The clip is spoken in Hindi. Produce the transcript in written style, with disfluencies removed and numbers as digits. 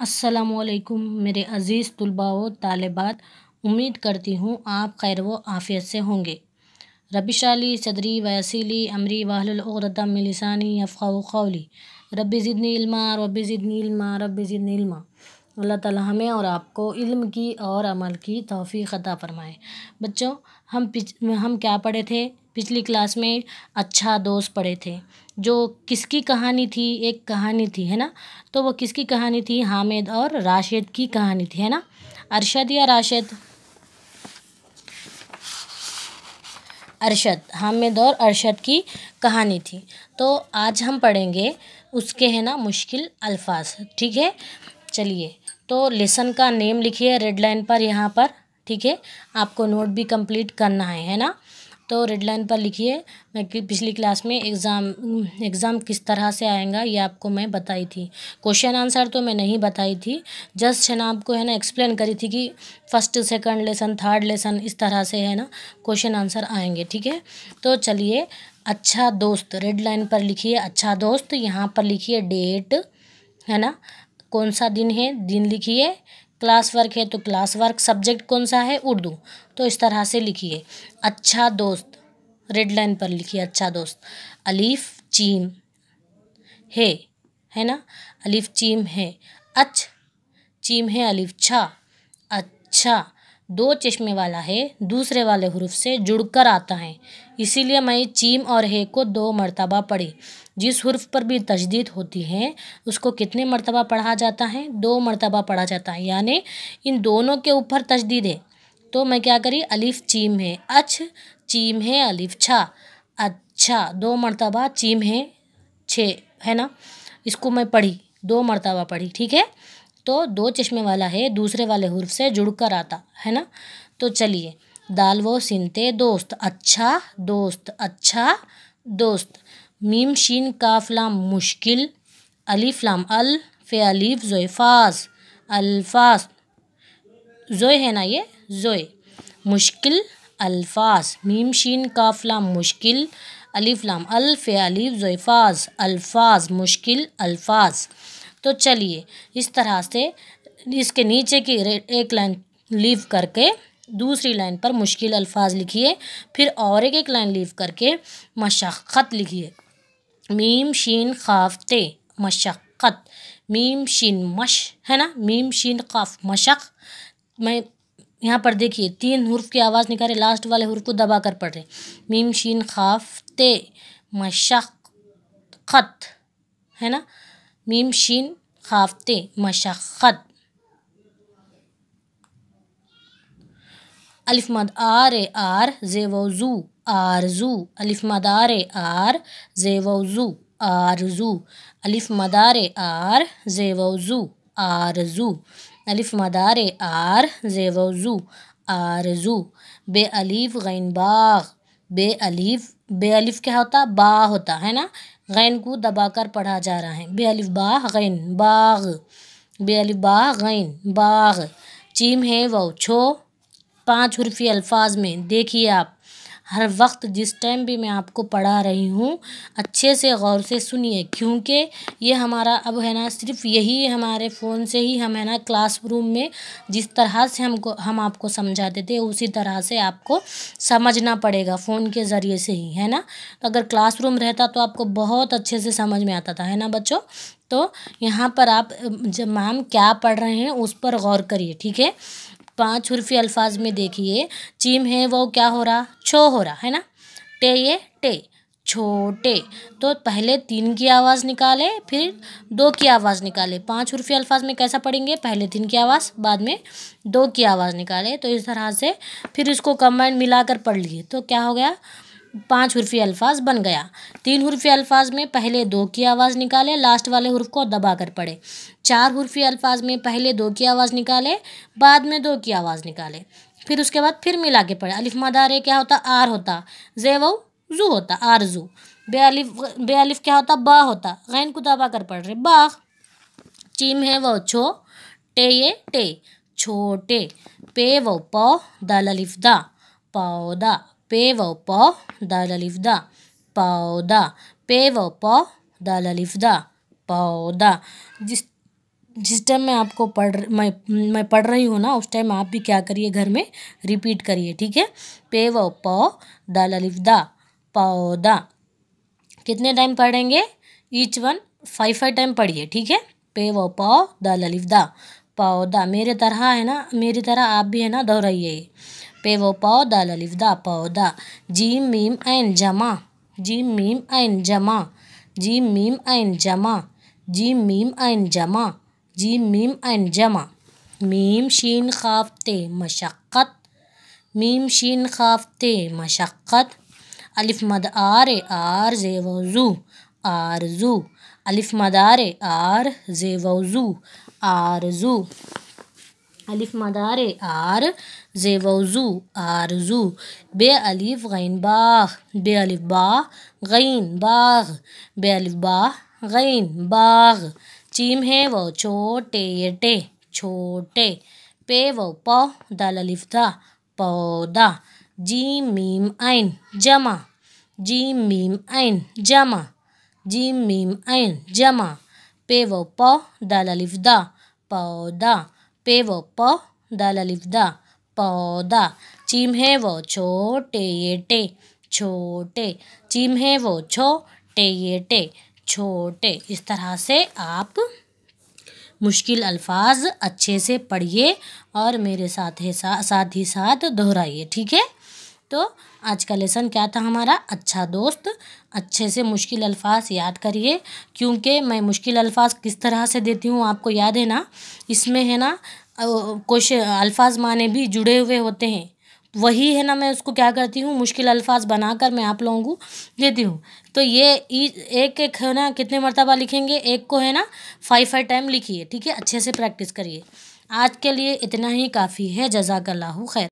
अस्सलामुअलैकुम मेरे अज़ीज़ तुलबा व तालिबात, उम्मीद करती हूँ आप खैर व आफ़ियत से होंगे। रबिशाली सदरी वयसीली अमरी वाहलुल उक़दतम मिन लिसानी यफ़क़हू क़ौली। Rabbi ज़िदनी इल्मा rabbi ज़िदनी इल्मा rabbi ज़िदनी इल्मा। अल्लाह ताला हमें और आपको इल्म की और अमल की तौफ़ीक़ अता फ़रमाए। बच्चों, हम क्या पढ़े थे पिछली क्लास में? अच्छा दोस्त पढ़े थे, जो किसकी कहानी थी? एक कहानी थी, है ना। तो वो किसकी कहानी थी? हामिद और राशिद की कहानी थी, है ना। अरशद या राशिद? अरशद, हामिद और अरशद की कहानी थी। तो आज हम पढ़ेंगे उसके, है ना, मुश्किल अल्फाज। ठीक है, चलिए। तो लेसन का नेम लिखिए रेड लाइन पर यहाँ पर। ठीक है, आपको नोट भी कंप्लीट करना है ना। तो रेड लाइन पर लिखिए। मैं पिछली क्लास में एग्ज़ाम किस तरह से आएगा ये आपको मैं बताई थी। क्वेश्चन आंसर तो मैं नहीं बताई थी, जस्ट है ना आपको, है ना, एक्सप्लेन करी थी कि first second lesson third lesson इस तरह से, है ना, क्वेश्चन आंसर आएंगे। ठीक है, तो चलिए। अच्छा दोस्त रेड लाइन पर लिखिए। अच्छा दोस्त यहाँ पर लिखिए डेट, है ना, कौन सा दिन है, दिन लिखिए। क्लास वर्क है तो क्लास वर्क, सब्जेक्ट कौन सा है, उर्दू, तो इस तरह से लिखिए। अच्छा दोस्त रेड लाइन पर लिखिए। अच्छा दोस्त, अलीफ चीम है ना, अलीफ चीम है। अच चीम है, अलीफ छा। अच्छा, दो चश्मे वाला है, दूसरे वाले हुरूफ से जुड़कर आता है, इसीलिए मैं चीम और है को 2 मरतबा पढ़ी। जिस हुर्फ पर भी तजदीद होती है उसको कितने मरतबा पढ़ा जाता है? 2 मरतबा पढ़ा जाता है, यानी इन दोनों के ऊपर तजदीद है। तो मैं क्या करी, अलीफ चीम है, अच चीम है, अलीफ छा। अच्छा, 2 मरतबा चीम है 6, है ना, इसको मैं पढ़ी, 2 मरतबा पढ़ी। ठीक है, तो 2 चश्मे वाला है, दूसरे वाले हुर्फ से जुड़कर आता है ना। तो चलिए, दाल वो सिनते दोस्त, अच्छा दोस्त, अच्छा दोस्त। मीम शीन काफ लाम मुश्किल, अलिफ लाम अल फे अलीफ ज़ोए फाज, अल्फाज ज़ोए है ना, ये ज़ोए, मुश्किल अल्फाज। मीम शीन काफ लाम मुश्किल, अलिफ लाम अल फे अलीफ ज़ोए फाज, अल्फाज, मुश्किल अल्फाज। तो चलिए, इस तरह से इसके नीचे की एक लाइन लीव करके दूसरी लाइन पर मुश्किल अल्फाज लिखिए, फिर और एक लाइन लीव करके मशक्क़त लिखिए। मीम शीन ख़ाफ ते, मशक्क़त। मीम शीन मश, है ना, मीम शीन क़ाफ मशक। मैं यहाँ पर देखिए 3 हुर्फ की आवाज़ निकाले, लास्ट वाले हुर्फ को दबा कर पढ़ रहे। मीम शीन ख़ाफ ते मशक्क़त, है ना, मीम शीन ख़ाफ ते मशक्क़त। अलिफ मद आर आर ज़ेवज़ू आरज़ू, अलिफ मदार आर ज़ेवज़ू आरज़ू, अलिफ मदार आर ज़ेवज़ू आरज़ू, अलिफ मदार आर ज़ेवज़ू आरज़ू। बे अलिफ गैन बाग, बे अलिफ क्या होता? बा होता है ना, गैन को दबाकर पढ़ा जा रहा है। बे अलिफ बा गैन बाग, बे अलिफ बा गैन बाग। चीम है वो छो। 5 हुर्फी अल्फाज में देखिए आप, हर वक्त जिस टाइम भी मैं आपको पढ़ा रही हूँ अच्छे से गौर से सुनिए, क्योंकि ये हमारा अब है ना, सिर्फ यही हमारे फ़ोन से ही हम, है ना, क्लासरूम में जिस तरह से हम आपको समझाते थे उसी तरह से आपको समझना पड़ेगा, फ़ोन के ज़रिए से ही, है ना। तो अगर क्लासरूम रहता तो आपको बहुत अच्छे से समझ में आता था, है ना बच्चों। तो यहाँ पर आप जब मैम क्या पढ़ रहे हैं उस पर गौर करिए। ठीक है, 5 हुर्फी अल्फाज में देखिए, चीम है वो क्या हो रहा? छो हो रहा है ना। टे ये टे, छोटे। तो पहले 3 की आवाज़ निकाले, फिर 2 की आवाज़ निकाले। 5 हुर्फी अल्फाज में कैसा पढ़ेंगे? पहले 3 की आवाज़, बाद में 2 की आवाज़ निकाले। तो इस तरह से फिर इसको कंबाइंड मिलाकर पढ़ लिए, तो क्या हो गया? 5 हुर्फी अल्फाज बन गया। 3 हुर्फी अल्फाज में पहले 2 की आवाज़ निकाले, लास्ट वाले हुर्फ को दबा कर पढ़े। 4 हुर्फी अल्फाज में पहले 2 की आवाज़ निकाले, बाद में 2 की आवाज़ निकाले, फिर उसके बाद फिर मिला के पढ़े। अलिफ मदार क्या होता? आर होता, जे वो जू होता, आरजू। बे अलिफ क्या होता? बा होता, गैन को दबा कर पढ़ रहे, बाग। चीम है वो छो, टे ये टे, छोटे। पे वो पौ, दाल अलिफ दा, पौदा। पे वो पौ, दाल अलिफ दा, पौदा। पे वो पौ, दाल अलिफ दा, पौदा। जिस टाइम मैं आपको मैं पढ़ रही हूँ ना, उस टाइम आप भी क्या करिए, घर में रिपीट करिए, ठीक है। पे व प दाल अलिफ दा, पौधा। कितने टाइम पढ़ेंगे? ईच वन 5 टाइम पढ़िए, ठीक है। पे व प दाल अलिफ दा, पौधा। मेरे तरह है ना, मेरी तरह आप भी है ना दोहराइए। पे व प दाल अलिफ दा, पौधा। जीम मीम ऐन जमा, जीम मीम ऐन जमा, जीम मीम ऐन जमा, जीम मीम ऐन जमा, जीम मीम ऐन जमा। मीम शीन खाफ ते मशक्क़त, मीम शीन खाफ ते मशक्क़त। अलिफ मद आर आर जे वज़ू, आरज़ू। अलिफ मद आर जे वज़ू, आरज़ू। अलिफ मद आर जे वज़ू, आरज़ू। बे अलिफ गैन बाग, बे अलिफ बा गैन बाग, बे अलिफ बा गैन बाग। चीम है वो छोटे टे, छोटे। पे वो प दाल अलिफ दा, पौधा। जीम मीम ऐन जमा, जीम मीम ऐन जमा, जीम मीम ऐन जमा। पे वो प दाल अलिफ दा, पौधा। पे वो प दाल अलिफ दा, पौधा। चीम है वो छोटे टे, छोटे। चीम है वो छोटे टे, छोटे। इस तरह से आप मुश्किल अल्फाज अच्छे से पढ़िए और मेरे साथ ही साथ दोहराइए, ठीक है। तो आज का लेसन क्या था हमारा? अच्छा दोस्त। अच्छे से मुश्किल अल्फाज याद करिए, क्योंकि मैं मुश्किल अल्फाज किस तरह से देती हूँ आपको याद है ना। इसमें है ना कुछ अल्फाज माने भी जुड़े हुए होते हैं, वही है ना मैं उसको क्या करती हूँ, मुश्किल अल्फाज बनाकर मैं आप लोगों को देती हूँ। तो ये एक एक है ना कितने मरतबा लिखेंगे, एक को है ना 5 टाइम लिखिए, ठीक है। अच्छे से प्रैक्टिस करिए। आज के लिए इतना ही काफ़ी है। जज़ाकल्लाहु खैर।